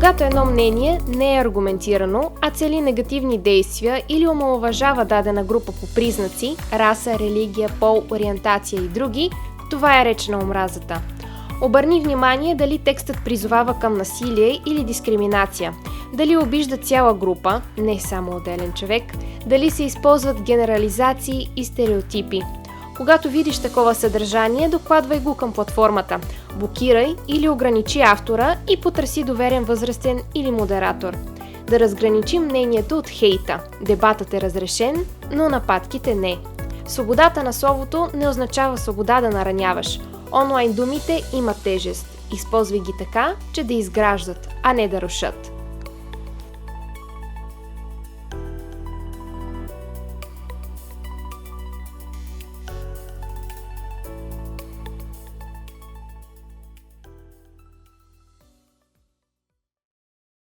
Когато едно мнение не е аргументирано, а цели негативни действия или омаловажава дадена група по признаци, раса, религия, пол, ориентация и други, това е реч на омразата. Обърни внимание дали текстът призовава към насилие или дискриминация, дали обижда цяла група, не само отделен човек, дали се използват генерализации и стереотипи. Когато видиш такова съдържание, докладвай го към платформата, блокирай или ограничи автора и потърси доверен възрастен или модератор. Да разграничим мнението от хейта. Дебатът е разрешен, но нападките не. Свободата на словото не означава свобода да нараняваш. Онлайн думите имат тежест. Използвай ги така, че да изграждат, а не да рушат.